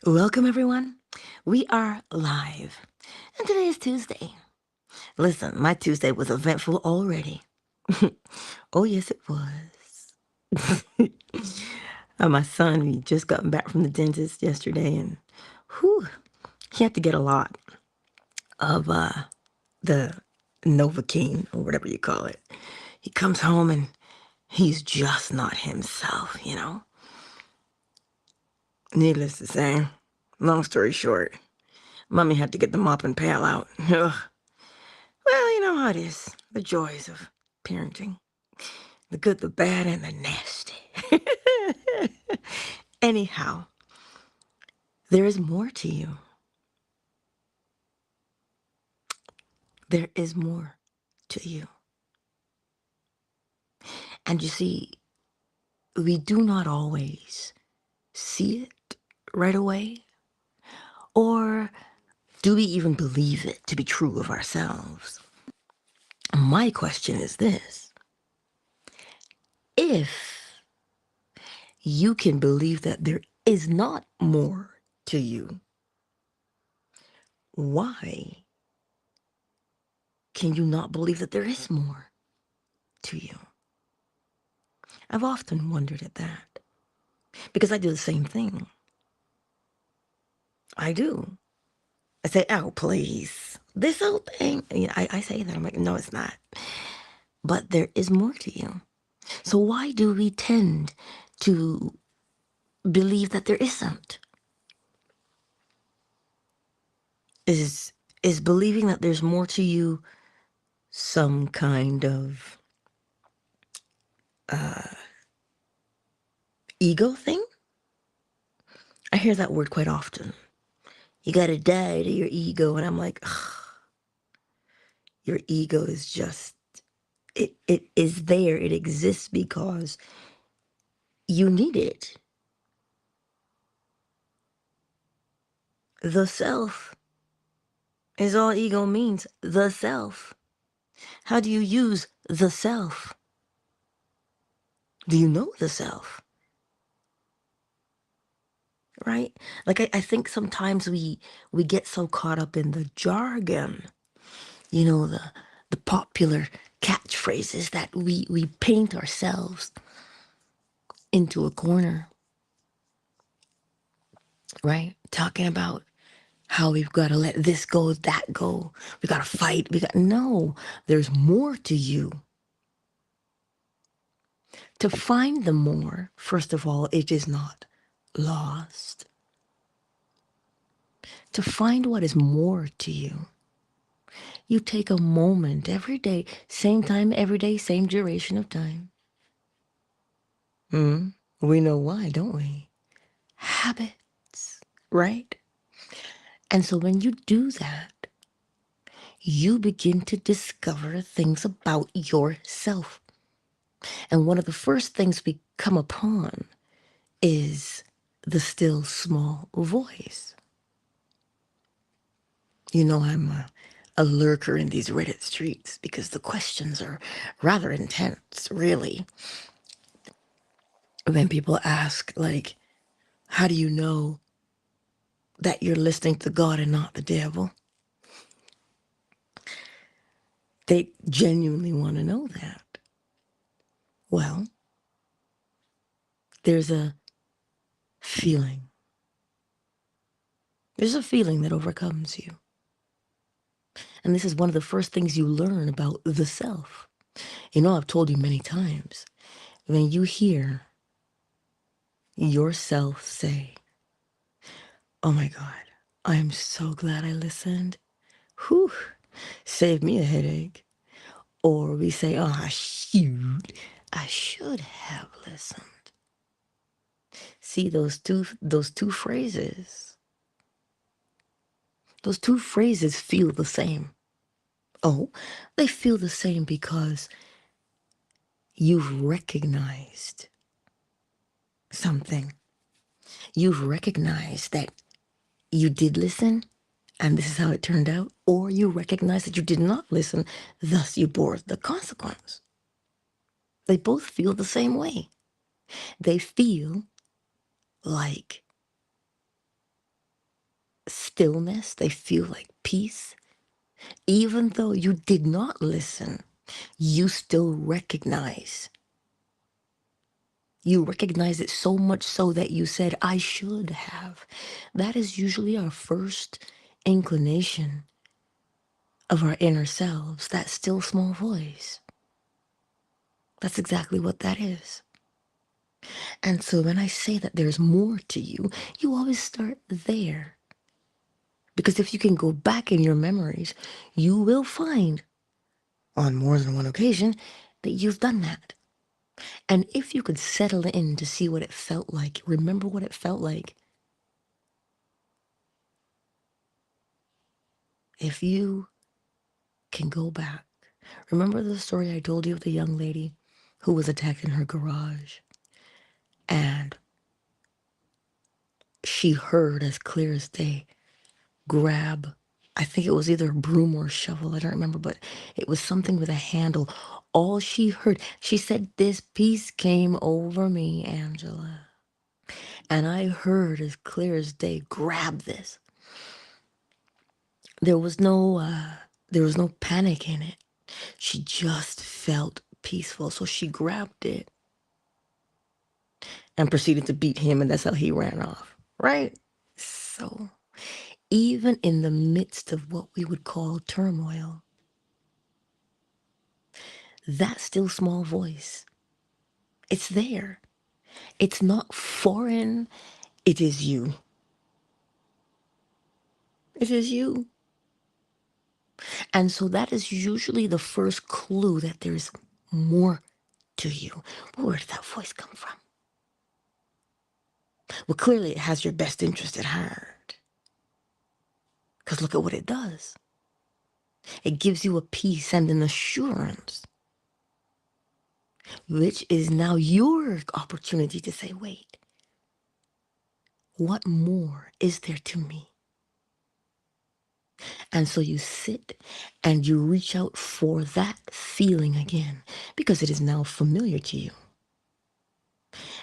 Welcome, everyone. We are live, and today is Tuesday. Listen, my Tuesday was eventful already. Oh, yes, it was. My son, he just gotten back from the dentist yesterday, and whew, he had to get a lot of the Novocaine, or whatever you call it. He comes home, and he's just not himself. Needless to say, long story short, Mommy had to get the mop and pail out. Ugh. Well, you know how it is. The joys of parenting. The good, the bad, and the nasty. Anyhow, there is more to you. There is more to you. And you see, we do not always see it right away. Or do we even believe it to be true of ourselves? My question is this. If you can believe that there is not more to you, why can you not believe that there is more to you? I've often wondered at that because I do the same thing. I do. I say, oh, please, this whole thing. I say that. I'm like, no, it's not. But there is more to you. So why do we tend to believe that there isn't? Is believing that there's more to you some kind of ego thing? I hear that word quite often. You gotta die to your ego. And I'm like, ugh, your ego is just, it is there. It exists because you need it. The self is all ego means, the self. How do you use the self? Do you know the self? Right? Like I think sometimes we get so caught up in the jargon, the popular catchphrases that we paint ourselves into a corner, right? Talking about how we've got to let this go, that go. We got to fight. No, there's more to you. To find the more, first of all, it is not lost. To find what is more to you, you take a moment every day, same time every day, same duration of time. We know why, don't we? Habits, right? And so when you do that, you begin to discover things about yourself. And one of the first things we come upon is the still small voice. I'm a lurker in these Reddit streets because the questions are rather intense, really. When people ask, like, how do you know that you're listening to God and not the devil? They genuinely want to know that. Well, there's a feeling. There's a feeling that overcomes you. And this is one of the first things you learn about the self. I've told you many times, when you hear yourself say, oh my God, I am so glad I listened. Whew, saved me a headache. Or we say, oh shoot, I should have listened. See those two phrases. Those two phrases feel the same. Oh, they feel the same because you've recognized something. You've recognized that you did listen, and this is how it turned out, or you recognize that you did not listen, thus you bore the consequence. They both feel the same way. They feel like stillness, they feel like peace. Even though you did not listen, you still recognize. You recognize it so much so that you said, I should have. That is usually our first inclination of our inner selves, that still small voice. That's exactly what that is. And so when I say that there's more to you, you always start there. Because if you can go back in your memories, you will find on more than one occasion that you've done that. And if you could settle in to see what it felt like, remember what it felt like. If you can go back, remember the story I told you of the young lady who was attacked in her garage? And she heard as clear as day, grab, I think it was either a broom or a shovel, I don't remember, but it was something with a handle. All she heard, she said, this peace came over me, Angela. And I heard as clear as day, grab this. There was no panic in it. She just felt peaceful. So she grabbed it and proceeded to beat him, and that's how he ran off, right? So even in the midst of what we would call turmoil, that still small voice, it's there. It's not foreign. It is you. It is you. And so that is usually the first clue that there's more to you. But where did that voice come from? Well, clearly it has your best interest at heart. Because look at what it does. It gives you a peace and an assurance, which is now your opportunity to say, wait, what more is there to me? And so you sit and you reach out for that feeling again because it is now familiar to you.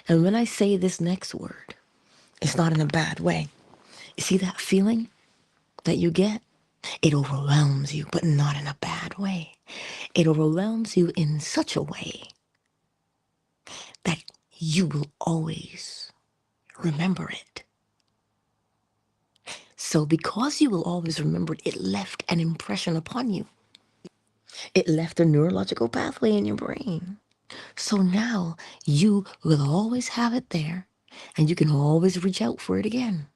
And when I say this next word, it's not in a bad way. You see that feeling that you get? It overwhelms you, but not in a bad way. It overwhelms you in such a way that you will always remember it. So because you will always remember it, it left an impression upon you. It left a neurological pathway in your brain. So now you will always have it there and you can always reach out for it again.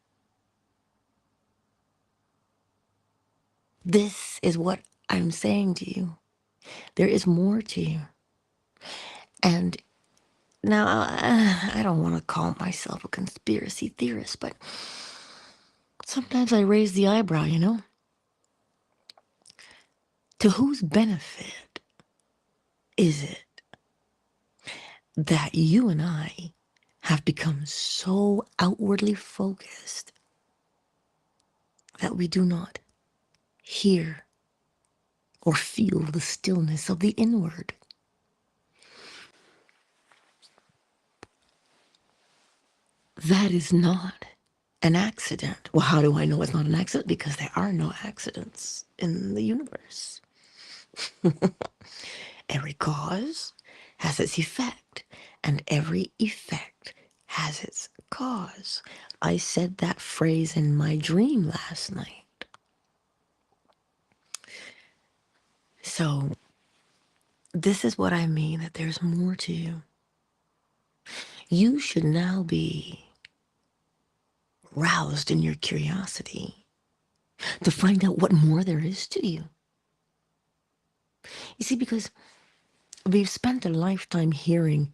This is what I'm saying to you. There is more to you. And now I don't want to call myself a conspiracy theorist, but sometimes I raise the eyebrow, you know? To whose benefit is it that you and I have become so outwardly focused that we do not hear or feel the stillness of the inward? That is not an accident. Well, how do I know it's not an accident? Because there are no accidents in the universe. Every cause has its effect, and every effect has its cause. I said that phrase in my dream last night. So, this is what I mean, that there's more to you. You should now be roused in your curiosity to find out what more there is to you. You see, because we've spent a lifetime hearing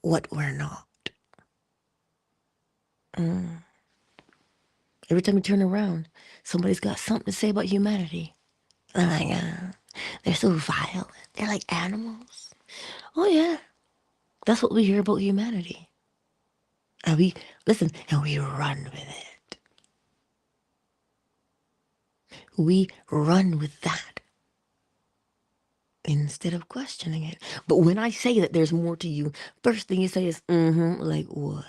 what we're not. Every time you turn around, somebody's got something to say about humanity. Oh my God, they're so violent. They're like animals. Oh yeah, that's what we hear about humanity. And we, listen, and we run with it. We run with that instead of questioning it. But when I say that there's more to you, first thing you say is, like what?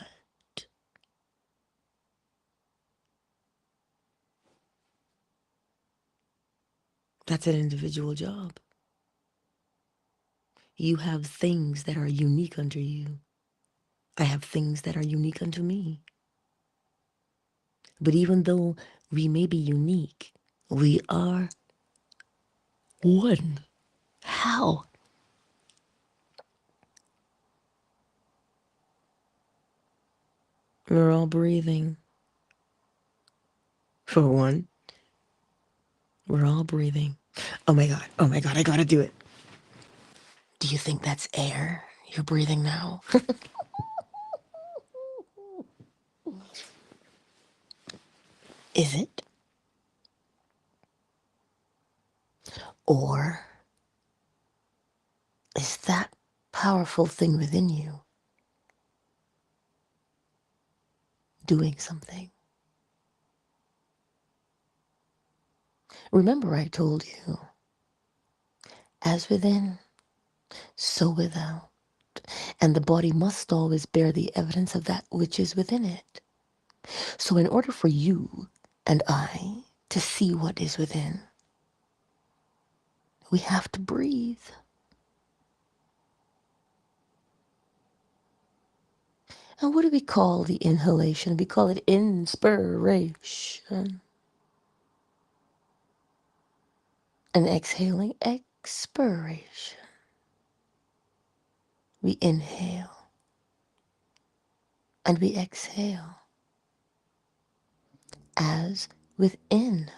That's an individual job. You have things that are unique unto you. I have things that are unique unto me. But even though we may be unique, we are one. How? We're all breathing. For one, we're all breathing. Oh my God. Oh my God. I gotta do it. Do you think that's air you're breathing now? Is it? Or is that powerful thing within you doing something? Remember, I told you, as within, so without. And the body must always bear the evidence of that which is within it. So, in order for you and I to see what is within, we have to breathe. And what do we call the inhalation? We call it inspiration. And exhaling, expiration. We inhale and we exhale as within.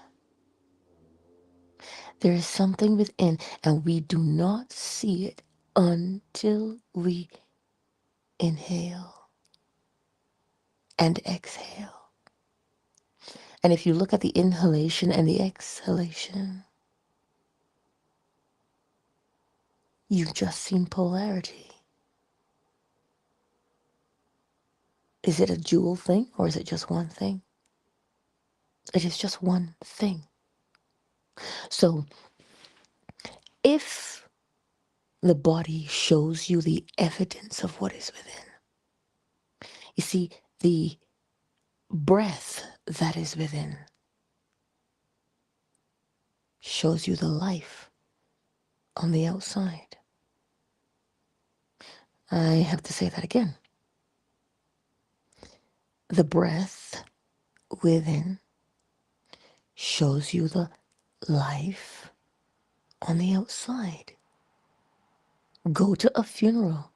There is something within, and we do not see it until we inhale and exhale. And if you look at the inhalation and the exhalation, you've just seen polarity. Is it a dual thing or is it just one thing? It is just one thing. So if the body shows you the evidence of what is within, you see, the breath that is within shows you the life on the outside. I have to say that again. The breath within shows you the life on the outside. Go to a funeral.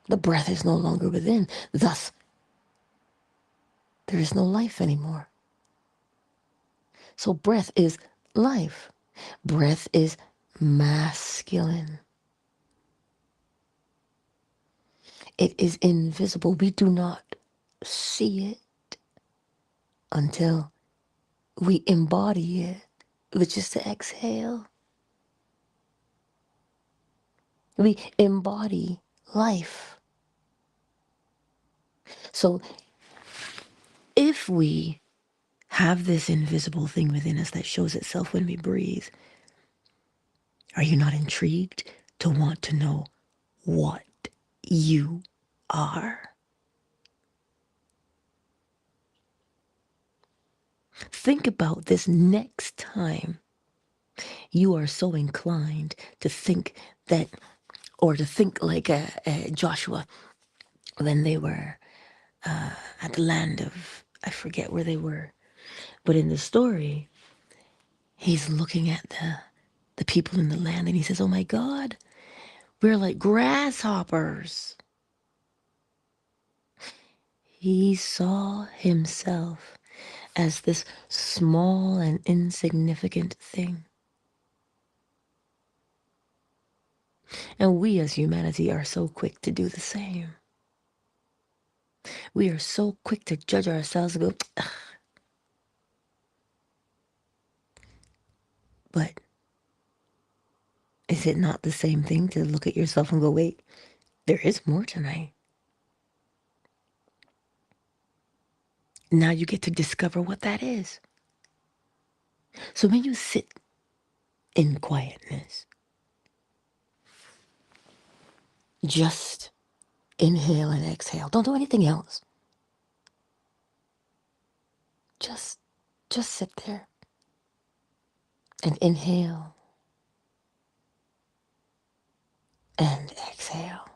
The breath is no longer within. Thus, there is no life anymore. So breath is life. Breath is masculine. It is invisible. We do not see it until we embody it, which is to exhale. We embody life. So if we have this invisible thing within us that shows itself when we breathe, are you not intrigued to want to know what you are? Think about this next time you are so inclined to think that, or to think like Joshua when they were at the land of, I forget where they were, but in the story, he's looking at the people in the land and he says, oh my God, we're like grasshoppers. He saw himself as this small and insignificant thing. And we as humanity are so quick to do the same. We are so quick to judge ourselves and go, ugh. But is it not the same thing to look at yourself and go, wait, there is more tonight? Now you get to discover what that is. So when you sit in quietness, just inhale and exhale. Don't do anything else. Just just sit there and inhale and exhale.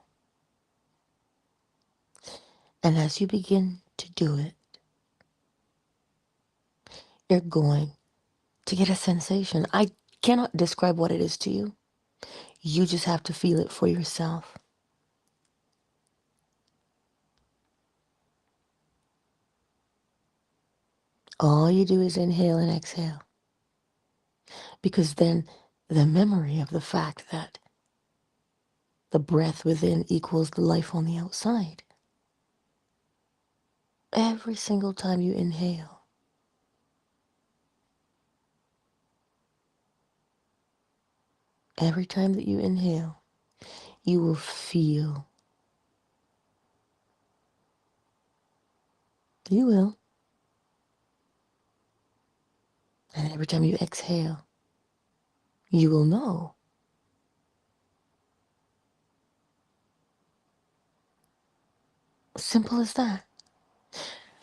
And as you begin to do it, you're going to get a sensation. I cannot describe what it is to you. You just have to feel it for yourself. All you do is inhale and exhale. Because then the memory of the fact that the breath within equals the life on the outside. Every single time you inhale, every time that you inhale, you will feel. You will. And every time you exhale, you will know. Simple as that.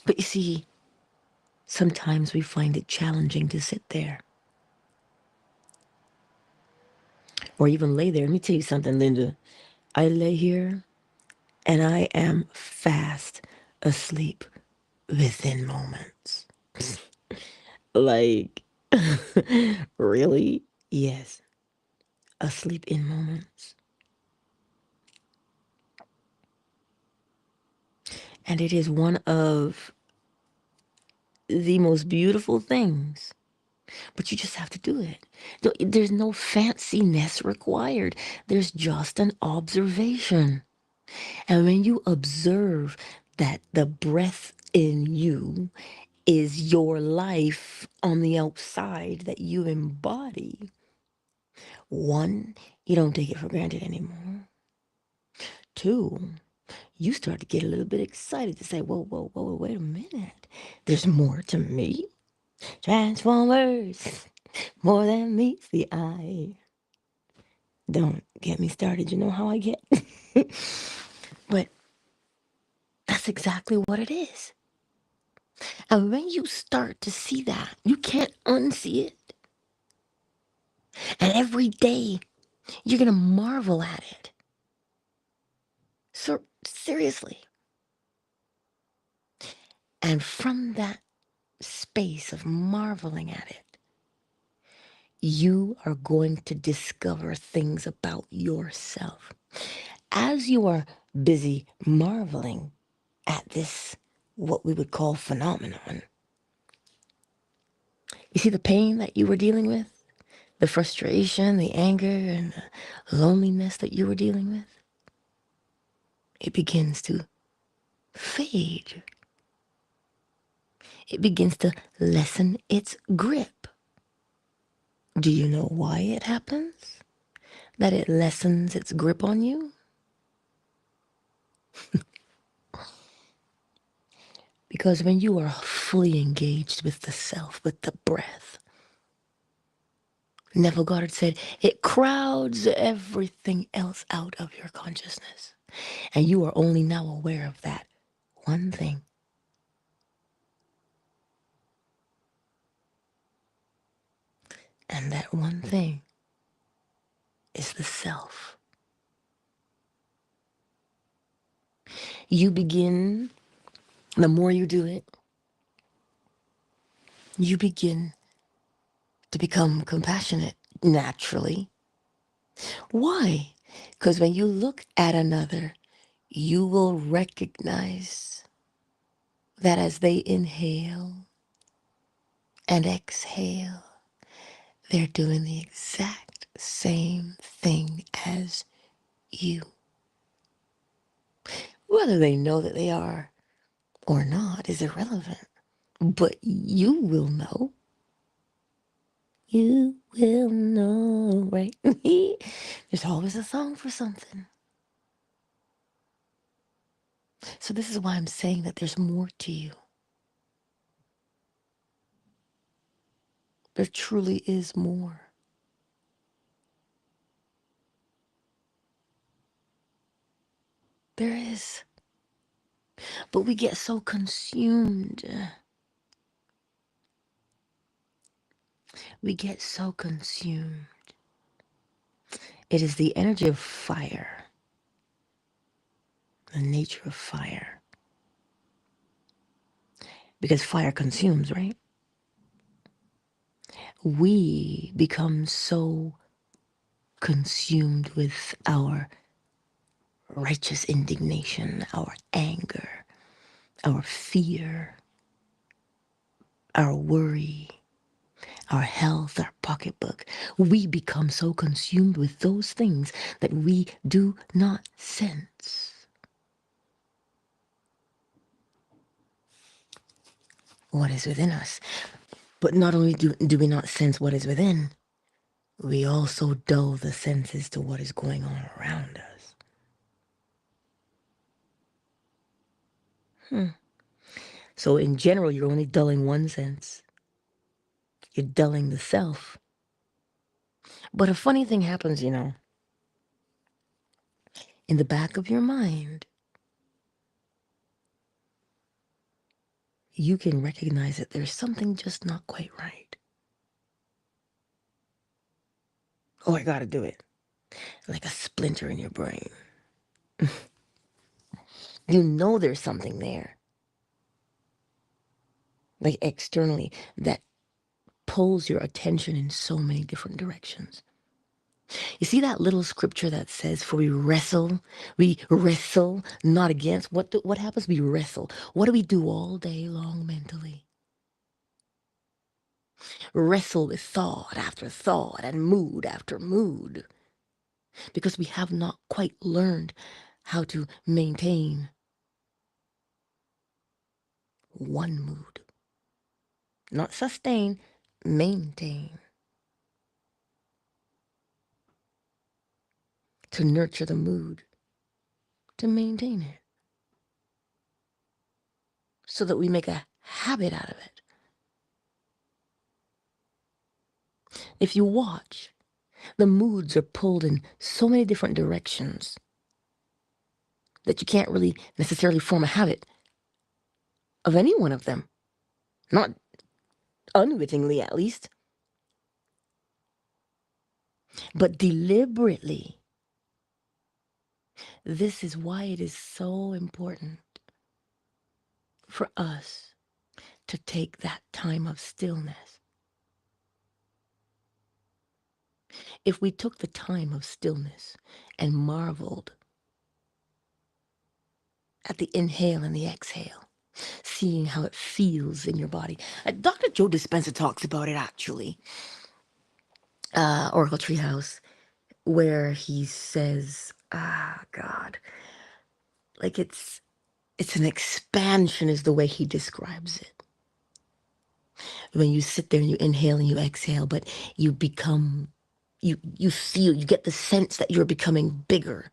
But you see, sometimes we find it challenging to sit there or even lay there. Let me tell you something, Linda. I lay here and I am fast asleep within moments. Like, really? Yes, asleep in moments. And it is one of the most beautiful things. But you just have to do it. There's no fanciness required. There's just an observation. And when you observe that the breath in you is your life on the outside that you embody, one, you don't take it for granted anymore. Two, you start to get a little bit excited to say, whoa, whoa, whoa, wait a minute. There's more to me. Transformers, more than meets the eye. Don't get me started. You know how I get. But that's exactly what it is. And when you start to see that, you can't unsee it. And every day, you're going to marvel at it. So, seriously. And from that space of marveling at it, you are going to discover things about yourself. As you are busy marveling at this, what we would call phenomenon, you see the pain that you were dealing with, the frustration, the anger, and the loneliness that you were dealing with, it begins to fade. It begins to lessen its grip. Do you know why it happens? That it lessens its grip on you? Because when you are fully engaged with the self, with the breath, Neville Goddard said, it crowds everything else out of your consciousness. And you are only now aware of that one thing. And that one thing is the self. You begin, the more you do it, you begin to become compassionate naturally. Why? Because when you look at another, you will recognize that as they inhale and exhale, they're doing the exact same thing as you. Whether they know that they are or not is irrelevant, but you will know. You will know, right? There's always a song for something. So this is why I'm saying that there's more to you. There truly is more. There is. But we get so consumed We get so consumed. It is the energy of fire, the nature of fire. Because fire consumes, right? We become so consumed with our righteous indignation, our anger, our fear, our worry, our health, our pocketbook. We become so consumed with those things that we do not sense what is within us. But not only do we not sense what is within, we also dull the senses to what is going on around us. So in general, you're only dulling one sense. You're dulling the self. But a funny thing happens, in the back of your mind, you can recognize that there's something just not quite right. Oh, I gotta do it. Like a splinter in your brain. You know there's something there, like externally, that pulls your attention in so many different directions. You see that little scripture that says, for we wrestle not against. What happens? We wrestle. What do we do all day long mentally? Wrestle with thought after thought and mood after mood, because we have not quite learned how to maintain one mood. Not sustain, maintain. To nurture the mood, to maintain it, so that we make a habit out of it. If you watch, the moods are pulled in so many different directions that you can't really necessarily form a habit of any one of them. Not unwittingly, at least, but deliberately. This is why it is so important for us to take that time of stillness. If we took the time of stillness and marveled at the inhale and the exhale, seeing how it feels in your body. Dr. Joe Dispenza talks about it, actually, Oracle Treehouse, where he says, God, like it's an expansion is the way he describes it. When you sit there and you inhale and you exhale, but you become, you feel, you get the sense that you're becoming bigger.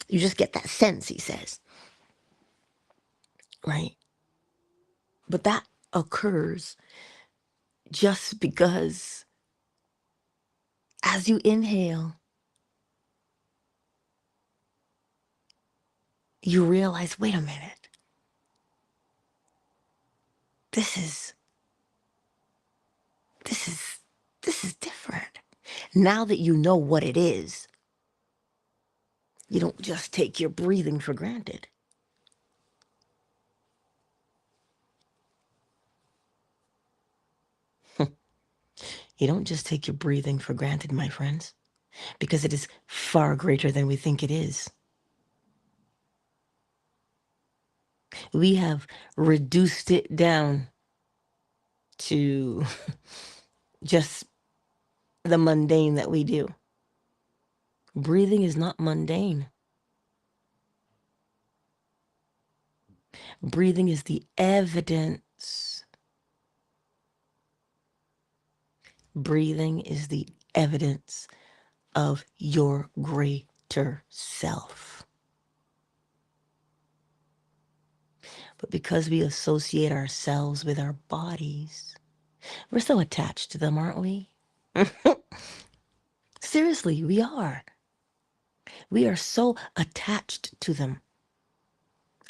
You just get that sense, he says, right? But that occurs just because as you inhale, you realize, wait a minute, this is this is this is different. Now that you know what it is, you don't just take your breathing for granted. You don't just take your breathing for granted, my friends, because it is far greater than we think it is. We have reduced it down to just the mundane that we do. Breathing is not mundane. Breathing is the evidence. Breathing is the evidence of your greater self. But because we associate ourselves with our bodies, we're so attached to them, aren't we? Seriously, we are. We are so attached to them,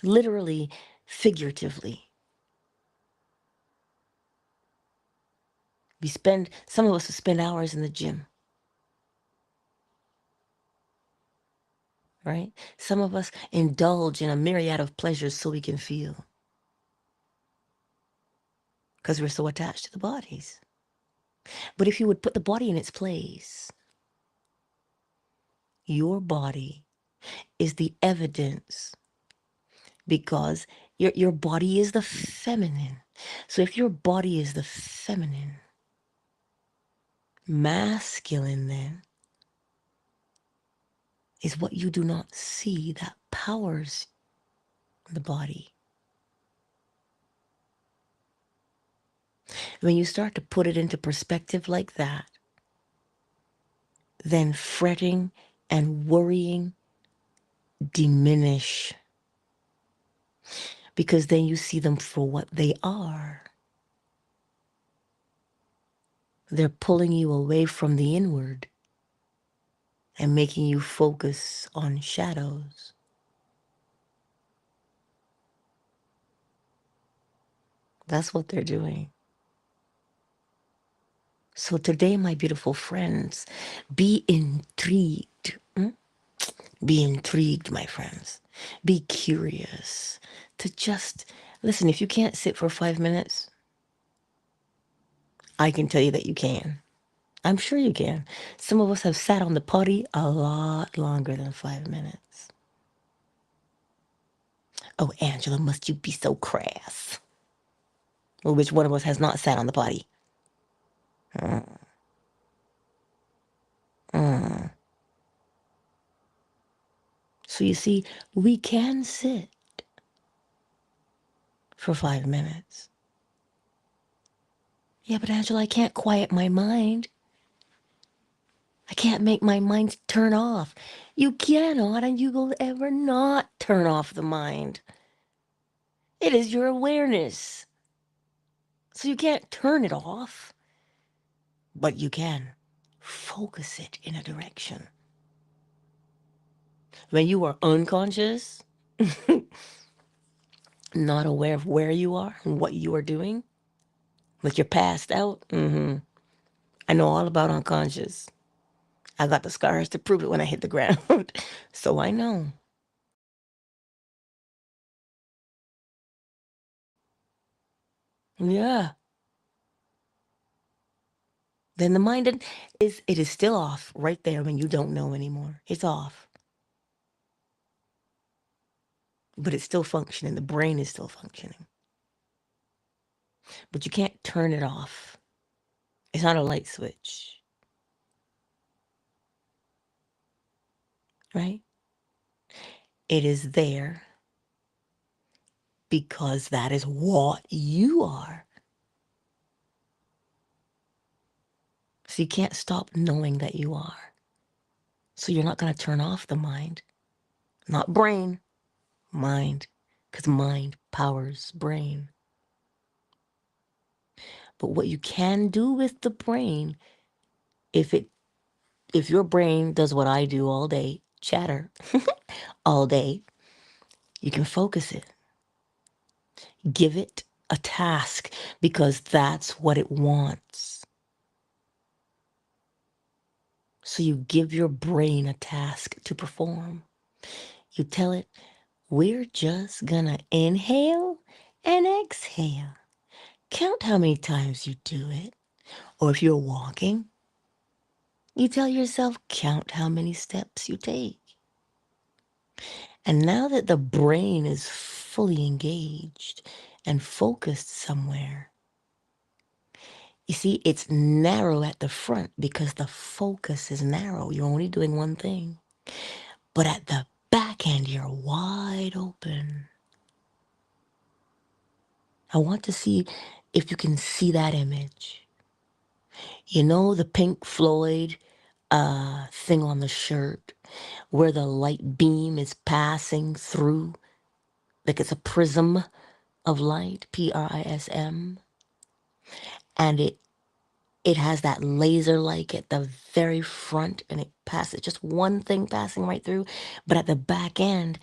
literally, figuratively. Some of us spend hours in the gym, right? Some of us indulge in a myriad of pleasures so we can feel, because we're so attached to the bodies. But if you would put the body in its place, your body is the evidence, because your body is the feminine. So if your body is the feminine, masculine then is what you do not see that powers the body. When you start to put it into perspective like that, then fretting and worrying diminish, because then you see them for what they are. They're pulling you away from the inward and making you focus on shadows. That's what they're doing. So today, my beautiful friends, be intrigued. Be intrigued, my friends. Be curious to just listen. If you can't sit for 5 minutes, I can tell you that you can. I'm sure you can. Some of us have sat on the potty a lot longer than 5 minutes. Oh, Angela, must you be so crass? Well, which one of us has not sat on the potty? Mm, mm. So you see, we can sit for 5 minutes. Yeah, but Angela, I can't quiet my mind. I can't make my mind turn off. You cannot, and you will ever not turn off the mind. It is your awareness. So you can't turn it off, but you can focus it in a direction. When you are unconscious, not aware of where you are and what you are doing, like you're passed out, I know all about unconscious. I got the scars to prove it when I hit the ground. So I know. Yeah. Then the mind is still off right there when you don't know anymore. It's off. But it's still functioning. The brain is still functioning. But you can't turn it off. It's not a light switch. Right? It is there because that is what you are. So you can't stop knowing that you are. So you're not going to turn off the mind. Not brain, mind. Because mind powers brain. But what you can do with the brain, if your brain does what I do all day, chatter all day, you can focus it. Give it a task because that's what it wants. So you give your brain a task to perform. You tell it, we're just gonna inhale and exhale. Count how many times you do it. Or if you're walking, you tell yourself, count how many steps you take. And now that the brain is fully engaged and focused somewhere, you see, it's narrow at the front because the focus is narrow. You're only doing one thing. But at the back end, you're wide open. I want to see if you can see that image. You know the Pink Floyd thing on the shirt where the light beam is passing through, like it's a prism of light, PRISM, and it has that laser like at the very front, and it passes just one thing passing right through, but at the back end,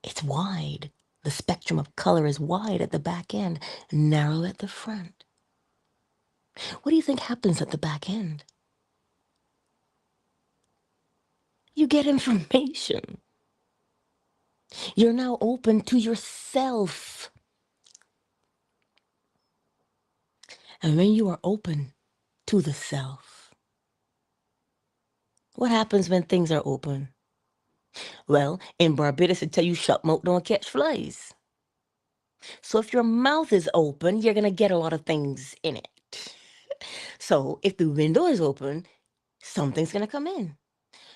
it's wide. The spectrum of color is wide at the back end, narrow at the front. What do you think happens at the back end? You get information. You're now open to yourself. And when you are open to the self, what happens when things are open? Well, in Barbados, they tell you shut mouth don't catch flies. So if your mouth is open, you're going to get a lot of things in it. So if the window is open, something's going to come in.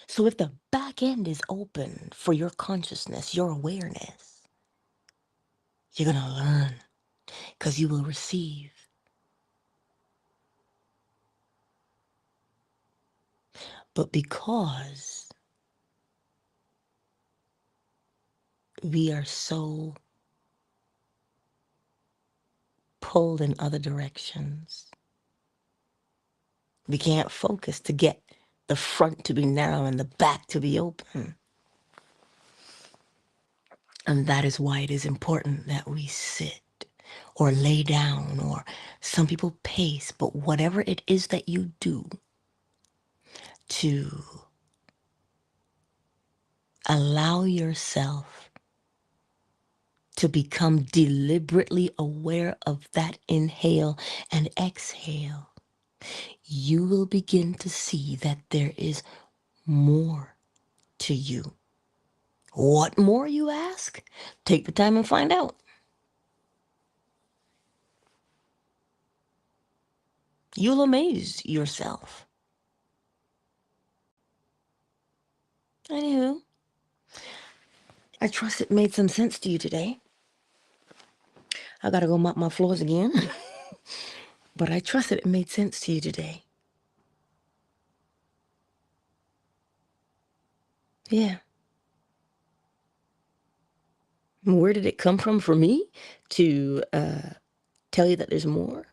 So if the back end is open for your consciousness, your awareness, you're going to learn because you will receive. But because we are so pulled in other directions, we can't focus to get the front to be narrow and the back to be open. And that is why it is important that we sit or lay down, or some people pace, but whatever it is that you do to allow yourself to become deliberately aware of that inhale and exhale, you will begin to see that there is more to you. What more, you ask? Take the time and find out. You'll amaze yourself. Anywho, I trust it made some sense to you today. I gotta go mop my floors again. But I trust that it made sense to you today. Yeah. Where did it come from for me to tell you that there's more?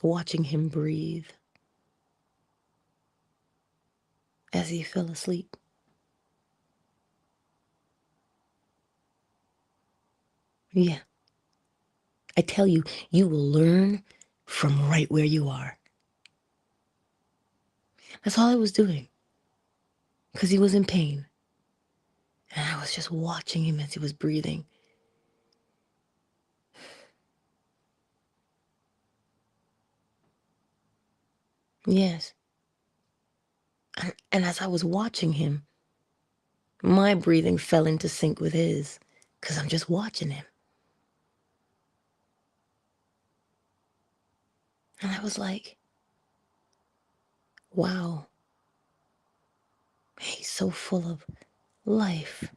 Watching him breathe as he fell asleep. Yeah. I tell you, you will learn from right where you are. That's all I was doing. Because he was in pain. And I was just watching him as he was breathing. Yes. And as I was watching him, my breathing fell into sync with his. Because I'm just watching him. And I was like, wow. He's so full of life.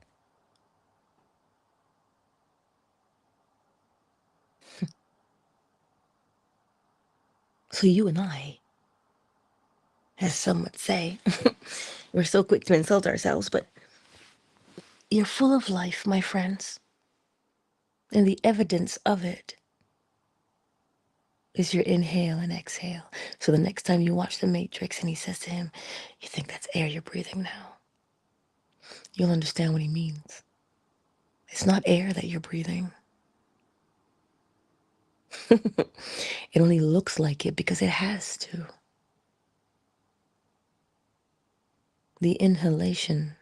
So you and I, as some would say, we're so quick to insult ourselves, but you're full of life, my friends. And the evidence of it is your inhale and exhale. So the next time you watch The Matrix and he says to him, you think that's air you're breathing now, you'll understand what he means. It's not air that you're breathing. It only looks like it because it has to. The inhalation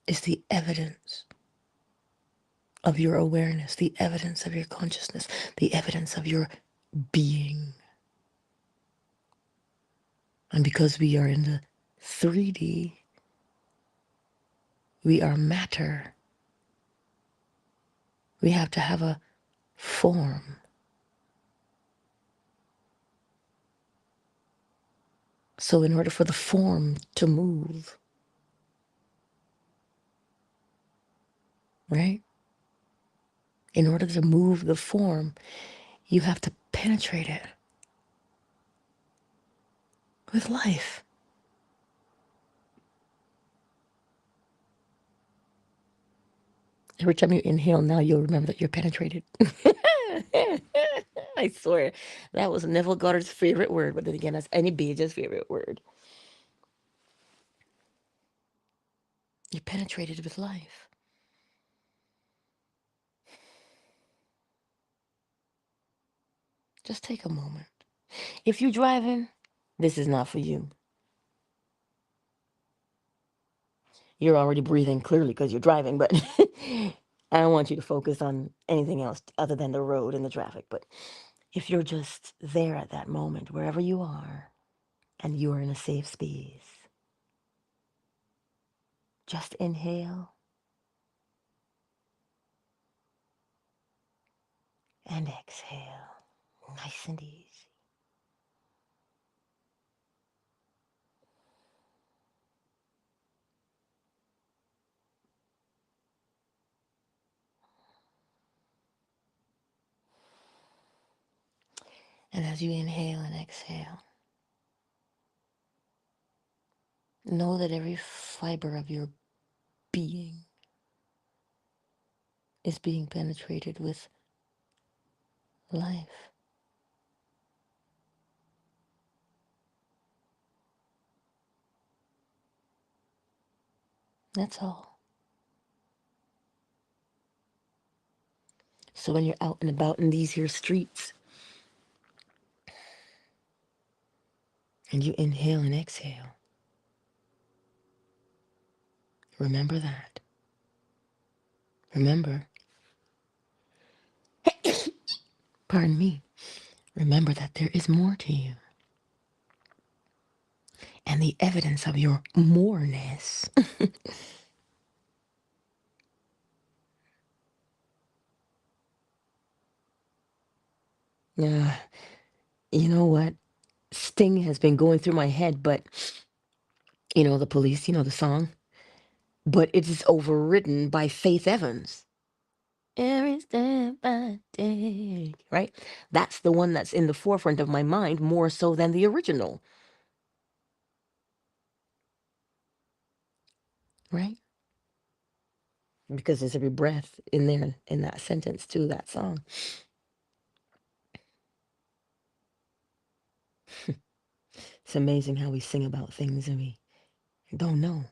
is the evidence of your awareness, the evidence of your consciousness, the evidence of your being. And because we are in the 3D, we are matter. We have to have a form. So in order for the form to move, right? In order to move the form, you have to penetrate it with life. Every time you inhale now, you'll remember that you're penetrated. I swear, that was Neville Goddard's favorite word, but then again, that's Annie Bage's favorite word. You're penetrated with life. Just take a moment. If you're driving, this is not for you. You're already breathing clearly because you're driving, but I don't want you to focus on anything else other than the road and the traffic. But if you're just there at that moment, wherever you are, and you are in a safe space, just inhale and exhale, nice and easy. And as you inhale and exhale, know that every fiber of your being is being penetrated with life. That's all. So when you're out and about in these here streets and you inhale and exhale, remember that. Remember, pardon me, remember that there is more to you. And the evidence of your moreness uh, you know what? Sting has been going through my head, but the police, the song, but it is overridden by Faith Evans. Every step I take, right? That's the one that's in the forefront of my mind more so than the original, right? Because there's every breath in there in that sentence to that song. It's amazing how we sing about things and we don't know.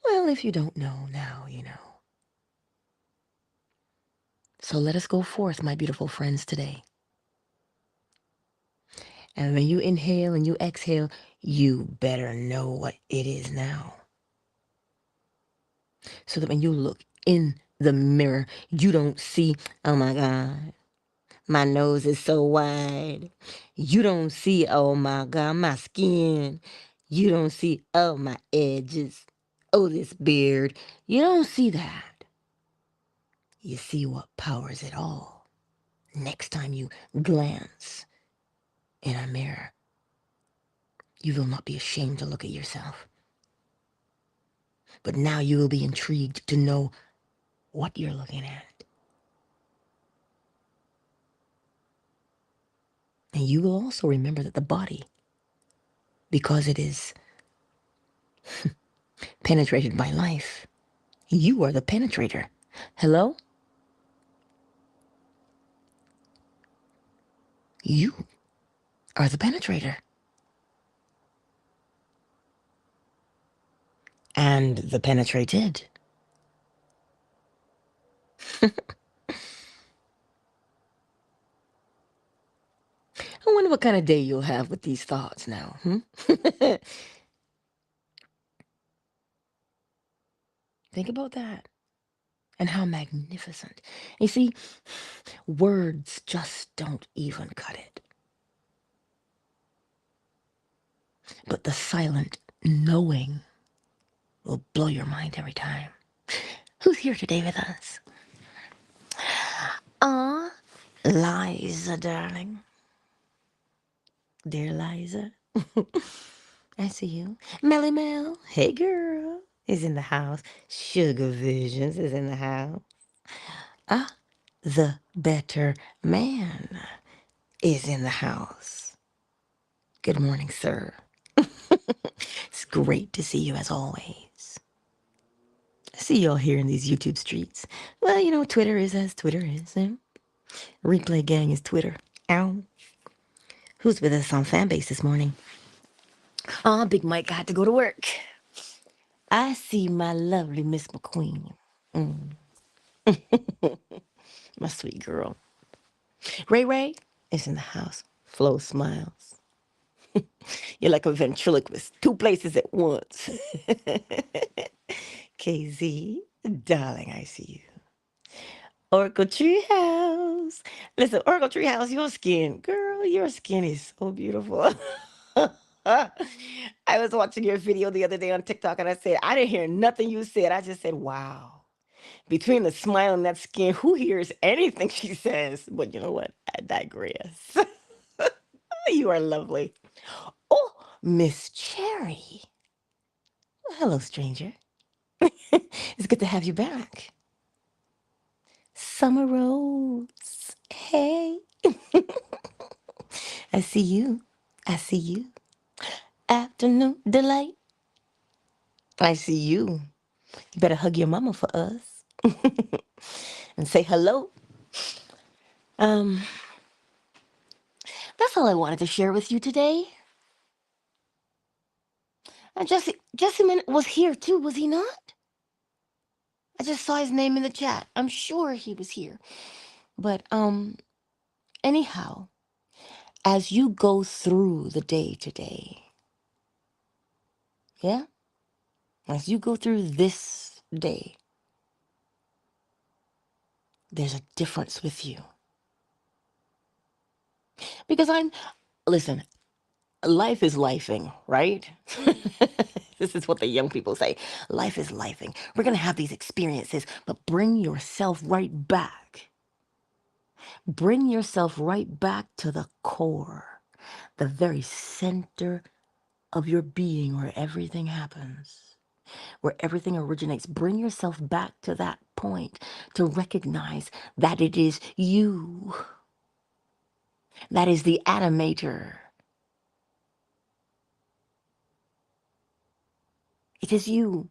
Well, if you don't know, now you know. So let us go forth, my beautiful friends, today. And when you inhale and you exhale, you better know what it is now. So that when you look in the mirror, you don't see, oh my God, my nose is so wide. You don't see, oh my God, my skin. You don't see, oh, my edges. Oh, this beard. You don't see that. You see what powers it all. Next time you glance in a mirror, you will not be ashamed to look at yourself. But now you will be intrigued to know what you're looking at. And you will also remember that the body, because it is penetrated by life, you are the penetrator. Hello? You are the penetrator. And the penetrated. I wonder what kind of day you'll have with these thoughts now. Think about that. And how magnificent. You see, words just don't even cut it. But the silent knowing will blow your mind every time. Who's here today with us? Aw, Liza, darling. Dear Liza. I see you. Melly Mel, hey girl, is in the house. Sugar Visions is in the house. Ah, the better man is in the house. Good morning, sir. It's great to see you as always. I see y'all here in these YouTube streets. Well, Twitter is as Twitter is. Replay gang is Twitter. Ow. Who's with us on Fanbase this morning? Ah, Big Mike had to go to work. I see my lovely Miss McQueen. My sweet girl. Ray Ray, is in the house. Flo smiles. You're like a ventriloquist, two places at once. KZ, darling, I see you. Oracle Treehouse. Listen, Oracle Treehouse, your skin, girl, your skin is so beautiful. I was watching your video the other day on TikTok and I said, I didn't hear nothing you said. I just said, wow. Between the smile and that skin, who hears anything she says? But you know what? I digress. You are lovely. Oh, Miss Cherry. Well, hello, stranger. It's good to have you back. Summer Rose. Hey. I see you. I see you. Afternoon delight. I see you. You better hug your mama for us and say hello. Um, that's all I wanted to share with you today. And Jesse was here too, was he not? I just saw his name in the chat. I'm sure he was here. But anyhow, as you go through the day today, yeah? As you go through this day, there's a difference with you. Because listen, life is lifing, right? This is what the young people say. Life is lifing. We're going to have these experiences, but bring yourself right back. Bring yourself right back to the core, the very center of your being where everything happens, where everything originates. Bring yourself back to that point to recognize that it is you. That is the animator. It is you.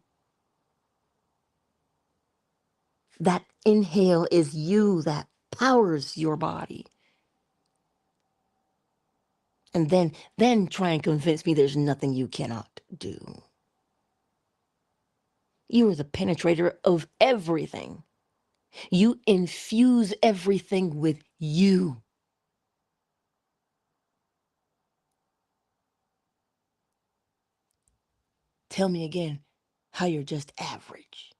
That inhale is you that powers your body. And then try and convince me there's nothing you cannot do. You are the penetrator of everything. You infuse everything with you. Tell me again how you're just average.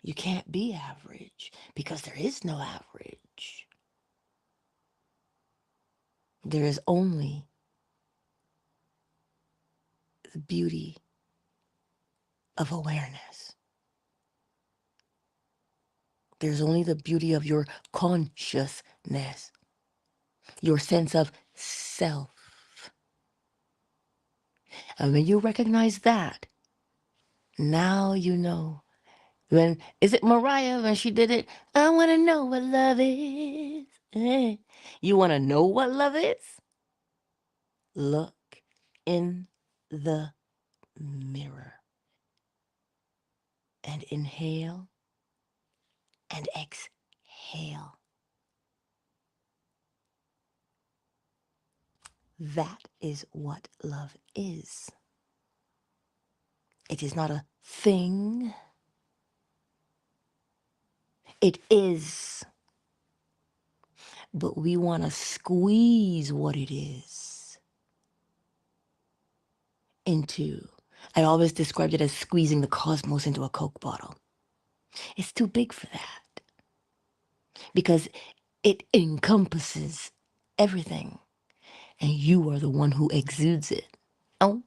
You can't be average because there is no average. There is only the beauty of awareness. There's only the beauty of your consciousness, your sense of self. And when you recognize that, now you know. When is it Mariah when she did it? I want to know what love is. You want to know what love is? Look in the mirror and inhale and exhale. That is what love is. It is not a thing. It is. But we want to squeeze what it is into. I always described it as squeezing the cosmos into a Coke bottle. It's too big for that because it encompasses everything, and you are the one who exudes it. Oh,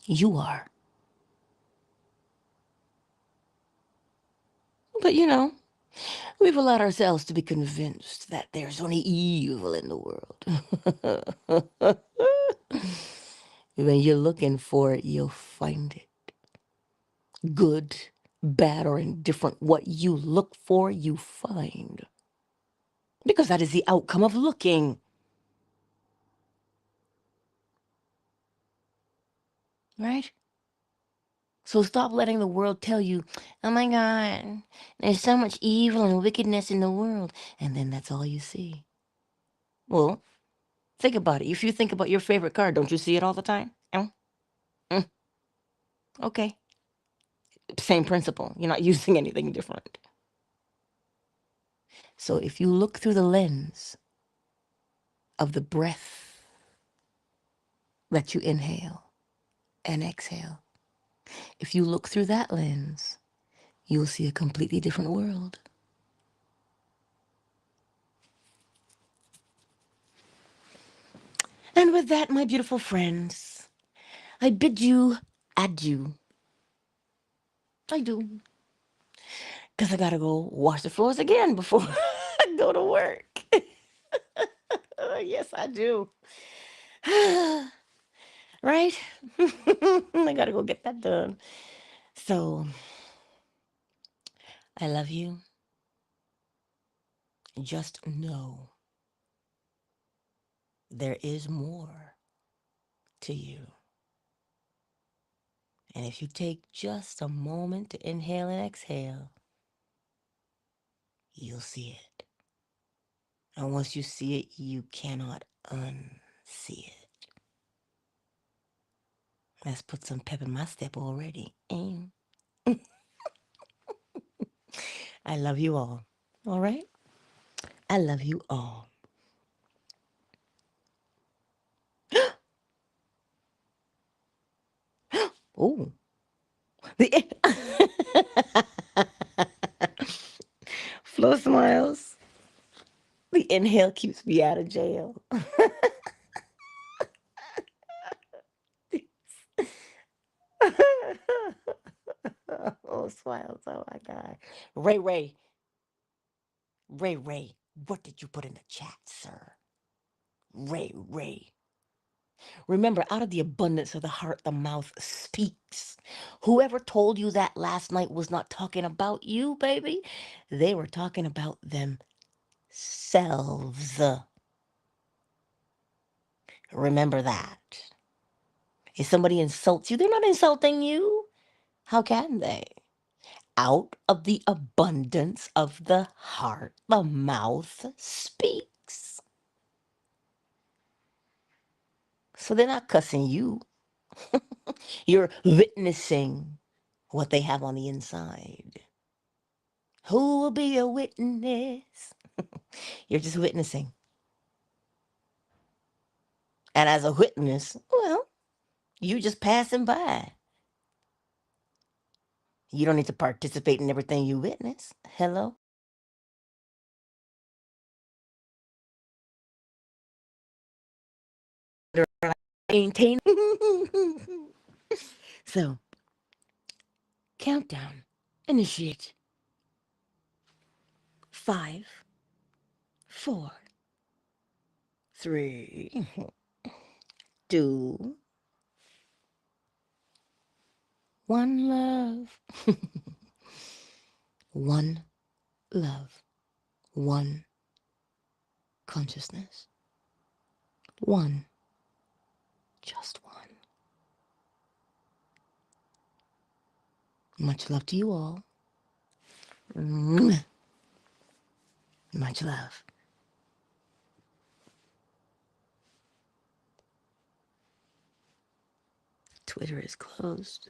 you are. But you know, we've allowed ourselves to be convinced that there's only evil in the world. When you're looking for it, you'll find it. Good, bad, or indifferent, what you look for, you find. Because that is the outcome of looking. Right? So stop letting the world tell you, oh my God, there's so much evil and wickedness in the world. And then that's all you see. Well, think about it. If you think about your favorite car, don't you see it all the time? Oh, mm, okay. Same principle. You're not using anything different. So if you look through the lens of the breath that you inhale and exhale, if you look through that lens, you'll see a completely different world. And with that, my beautiful friends, I bid you adieu. I do. Because I gotta go wash the floors again before I go to work. Yes, I do. Right? I gotta go get that done. So, I love you. Just know there is more to you. And if you take just a moment to inhale and exhale, you'll see it. And once you see it, you cannot unsee it. Let's put some pep in my step already. I love you all. All right? I love you all. Oh, the Flo smiles. The inhale keeps me out of jail. Oh, smiles. Oh my God. Ray, what did you put in the chat, sir? Ray. Remember, out of the abundance of the heart, the mouth speaks. Whoever told you that last night was not talking about you, baby, they were talking about themselves. Remember that. If somebody insults you, they're not insulting you. How can they? Out of the abundance of the heart, the mouth speaks. So they're not cussing you. You're witnessing what they have on the inside. Who will be a witness? You're just witnessing. And as a witness, well, you just passing by. You don't need to participate in everything you witness. Hello? Maintain. So, countdown. Initiate. 5, 4, 3, 2, 1 love. One love. One consciousness. One. Just one. Much love to you all. Much love. Twitter is closed.